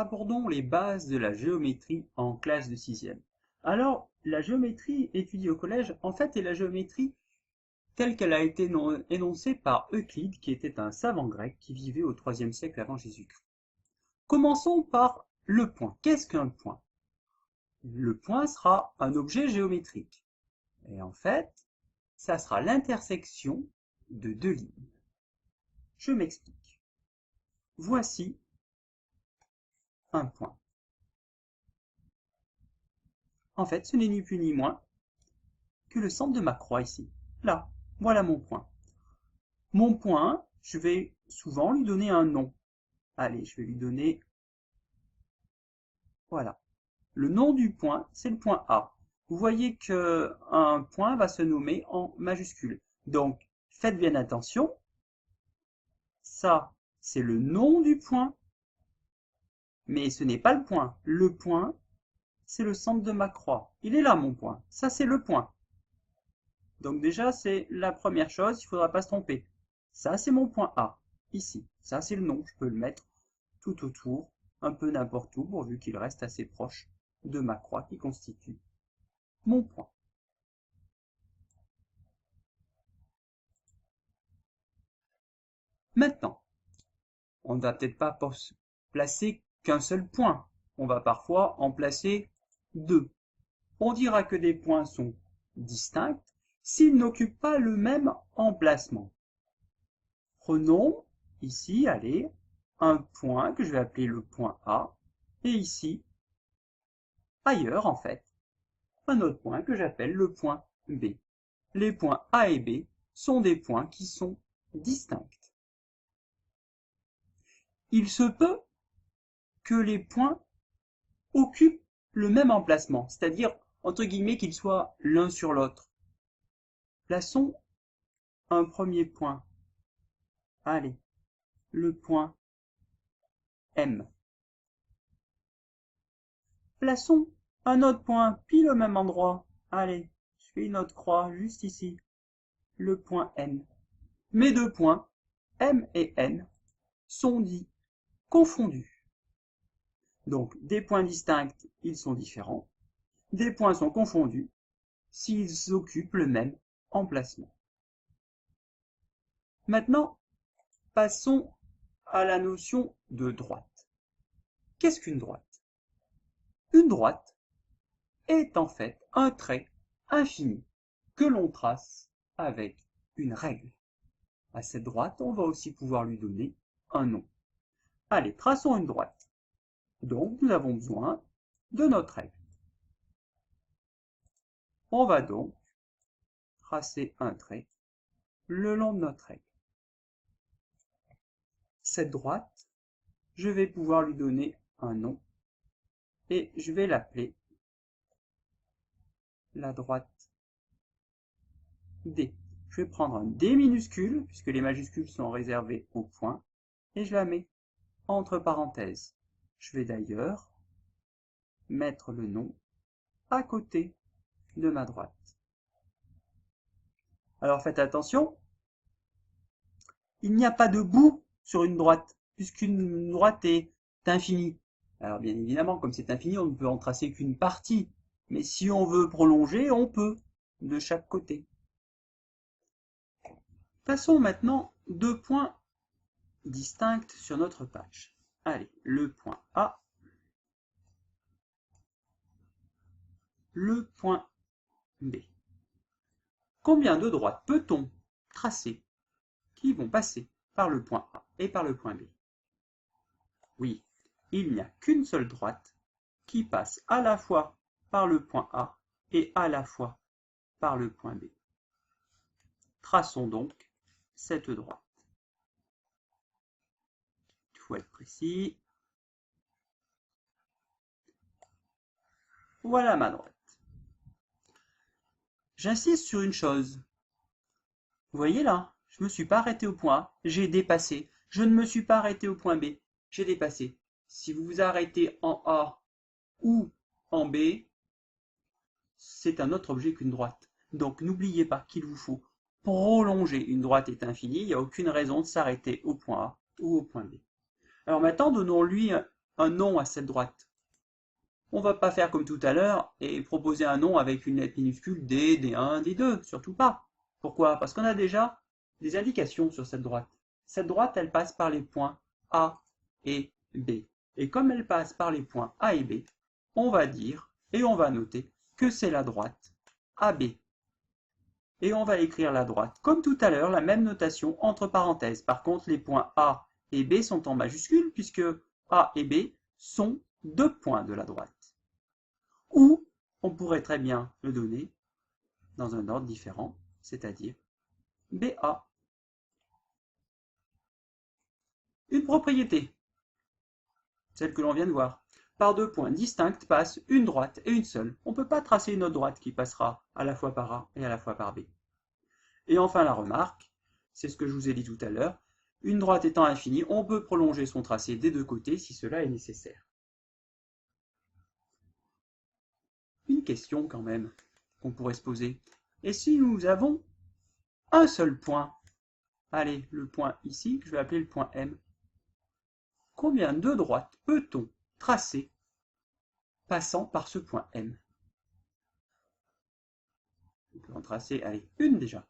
abordons les bases de la géométrie en classe de 6e. Alors, la géométrie étudiée au collège, en fait, est la géométrie telle qu'elle a été énoncée par Euclide, qui était un savant grec qui vivait au IIIe siècle avant Jésus-Christ. Commençons par le point. Qu'est-ce qu'un point? Le point sera un objet géométrique. Et en fait, ça sera l'intersection de deux lignes. Je m'explique. Voici un point. En fait, ce n'est ni plus ni moins que le centre de ma croix ici. Là, voilà mon point. Mon point, je vais souvent lui donner un nom. Allez, je vais lui donner... Voilà. Le nom du point, c'est le point A. Vous voyez qu'un point va se nommer en majuscule. Donc, faites bien attention. Ça, c'est le nom du point. Mais ce n'est pas le point. Le point, c'est le centre de ma croix. Il est là, mon point. Ça, c'est le point. Donc déjà, c'est la première chose, il ne faudra pas se tromper. Ça, c'est mon point A, ici. Ça, c'est le nom. Je peux le mettre tout autour, un peu n'importe où, pourvu qu'il reste assez proche de ma croix qui constitue mon point. Maintenant, on ne va peut-être pas placer qu'un seul point. On va parfois en placer deux. On dira que des points sont distincts s'ils n'occupent pas le même emplacement. Prenons ici, allez, un point que je vais appeler le point A, et ici, ailleurs en fait, un autre point que j'appelle le point B. Les points A et B sont des points qui sont distincts. Il se peut que les points occupent le même emplacement, c'est-à-dire, entre guillemets, qu'ils soient l'un sur l'autre. Plaçons un premier point. Allez, le point M. Plaçons un autre point pile au même endroit. Allez, je fais une autre croix juste ici. Le point N. Mes deux points, M et N, sont dits confondus. Donc, des points distincts, ils sont différents. Des points sont confondus s'ils occupent le même emplacement. Maintenant, passons à la notion de droite. Qu'est-ce qu'une droite? Une droite est en fait un trait infini que l'on trace avec une règle. À cette droite, on va aussi pouvoir lui donner un nom. Allez, traçons une droite. Donc, nous avons besoin de notre règle. On va donc tracer un trait le long de notre règle. Cette droite, je vais pouvoir lui donner un nom et je vais l'appeler la droite D. Je vais prendre un D minuscule, puisque les majuscules sont réservées au point, et je la mets entre parenthèses. Je vais d'ailleurs mettre le nom à côté de ma droite. Alors faites attention, il n'y a pas de bout sur une droite, puisqu'une droite est infinie. Alors bien évidemment, comme c'est infini, on ne peut en tracer qu'une partie, mais si on veut prolonger, on peut, de chaque côté. Passons maintenant deux points distincts sur notre page. Allez, le point A, le point B. Combien de droites peut-on tracer qui vont passer par le point A et par le point B? Oui, il n'y a qu'une seule droite qui passe à la fois par le point A et à la fois par le point B. Traçons donc cette droite. Il faut être précis. Voilà ma droite. J'insiste sur une chose. Vous voyez là, je ne me suis pas arrêté au point A, j'ai dépassé. Je ne me suis pas arrêté au point B, j'ai dépassé. Si vous vous arrêtez en A ou en B, c'est un autre objet qu'une droite. Donc n'oubliez pas qu'il vous faut prolonger. Une droite est infinie, il n'y a aucune raison de s'arrêter au point A ou au point B. Alors maintenant, donnons-lui un nom à cette droite. On ne va pas faire comme tout à l'heure et proposer un nom avec une lettre minuscule D, D1, D2, surtout pas. Pourquoi? Parce qu'on a déjà des indications sur cette droite. Cette droite, elle passe par les points A et B. Et comme elle passe par les points A et B, on va dire et on va noter que c'est la droite AB. Et on va écrire la droite, comme tout à l'heure, la même notation entre parenthèses. Par contre, les points A et B sont en majuscule puisque A et B sont deux points de la droite. Ou on pourrait très bien le donner dans un ordre différent, c'est-à-dire BA. Une propriété, celle que l'on vient de voir. Par deux points distincts passe une droite et une seule. On ne peut pas tracer une autre droite qui passera à la fois par A et à la fois par B. Et enfin la remarque, c'est ce que je vous ai dit tout à l'heure, une droite étant infinie, on peut prolonger son tracé des deux côtés si cela est nécessaire. Une question quand même qu'on pourrait se poser. Et si nous avons un seul point, allez, le point ici, que je vais appeler le point M, combien de droites peut-on tracer passant par ce point M? On peut en tracer, allez, une déjà.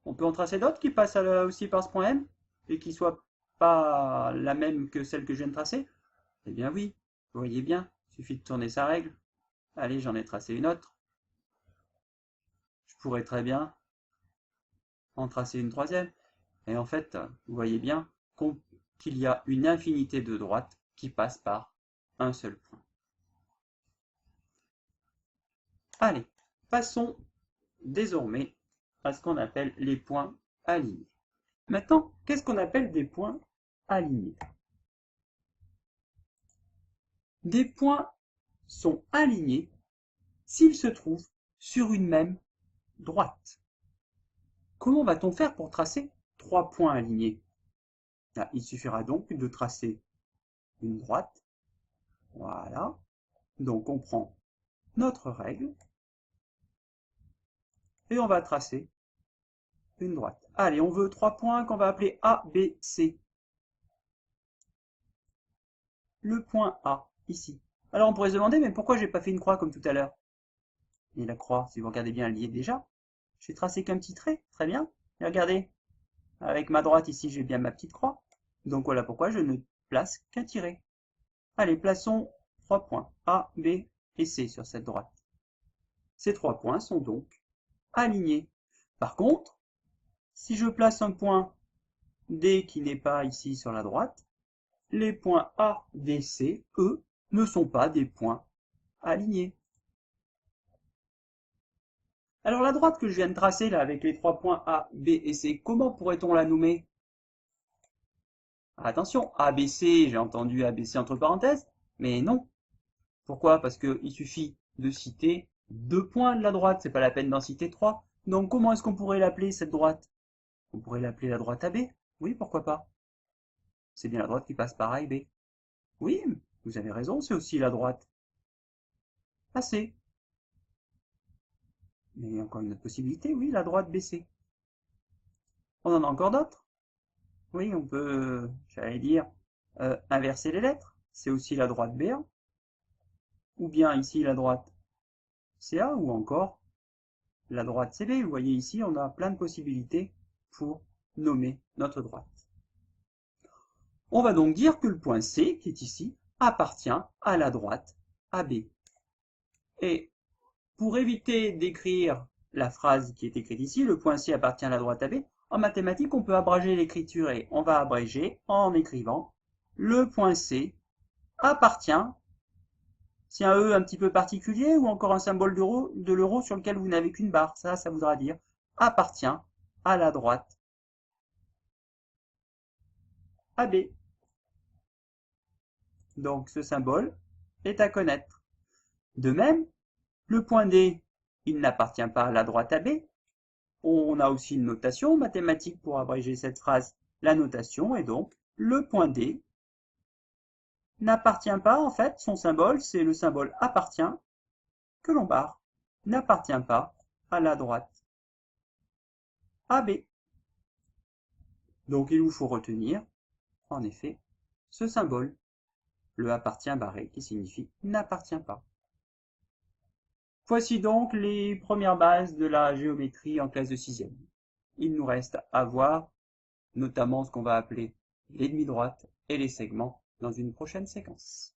On peut en tracer d'autres qui passent aussi par ce point M et qui ne soient pas la même que celle que je viens de tracer? Eh bien oui, vous voyez bien, il suffit de tourner sa règle. Allez, j'en ai tracé une autre. Je pourrais très bien en tracer une troisième. Et en fait, vous voyez bien qu'il y a une infinité de droites qui passent par un seul point. Allez, passons désormais à ce qu'on appelle les points alignés. Maintenant, qu'est-ce qu'on appelle des points alignés? Des points sont alignés s'ils se trouvent sur une même droite. Comment va-t-on faire pour tracer trois points alignés? Il suffira donc de tracer une droite. Voilà. Donc on prend notre règle et on va tracer une droite. Allez, on veut trois points qu'on va appeler A, B, C. Le point A, ici. Alors on pourrait se demander, mais pourquoi j'ai pas fait une croix comme tout à l'heure? Et la croix, si vous regardez bien, elle y est déjà. J'ai tracé qu'un petit trait, très bien. Et regardez, avec ma droite ici, j'ai bien ma petite croix. Donc voilà pourquoi je ne place qu'un tiret. Allez, plaçons 3 points, A, B et C sur cette droite. Ces 3 points sont donc alignés. Par contre, si je place un point D qui n'est pas ici sur la droite, les points A, D, C, eux, ne sont pas des points alignés. Alors la droite que je viens de tracer là avec les 3 points A, B et C, comment pourrait-on la nommer? Attention, ABC, j'ai entendu ABC entre parenthèses, mais non. Pourquoi? Parce qu'il suffit de citer 2 points de la droite, c'est pas la peine d'en citer 3. Donc comment est-ce qu'on pourrait l'appeler cette droite? On pourrait l'appeler la droite AB. Oui, pourquoi pas? C'est bien la droite qui passe par A et B. Oui, vous avez raison, c'est aussi la droite AC. Mais il y a encore une autre possibilité, oui, la droite BC. On en a encore d'autres? Oui, on peut, j'allais dire, inverser les lettres. C'est aussi la droite B1. Ou bien ici la droite CA, ou encore la droite CB. Vous voyez ici, on a plein de possibilités pour nommer notre droite. On va donc dire que le point C, qui est ici, appartient à la droite AB. Et pour éviter d'écrire la phrase qui est écrite ici, le point C appartient à la droite AB, en mathématiques, on peut abréger l'écriture et on va abréger en écrivant le point C appartient, c'est un E un petit peu particulier ou encore un symbole de l'euro sur lequel vous n'avez qu'une barre. Ça voudra dire appartient à la droite AB. Donc ce symbole est à connaître. De même, le point D, il n'appartient pas à la droite AB. On a aussi une notation mathématique pour abréger cette phrase. La notation est donc le point D n'appartient pas, en fait, son symbole, c'est le symbole appartient que l'on barre, n'appartient pas à la droite AB. Donc il vous faut retenir, en effet, ce symbole. le appartient barré qui signifie n'appartient pas. Voici donc les premières bases de la géométrie en classe de 6e. Il nous reste à voir notamment ce qu'on va appeler les demi-droites et les segments dans une prochaine séquence.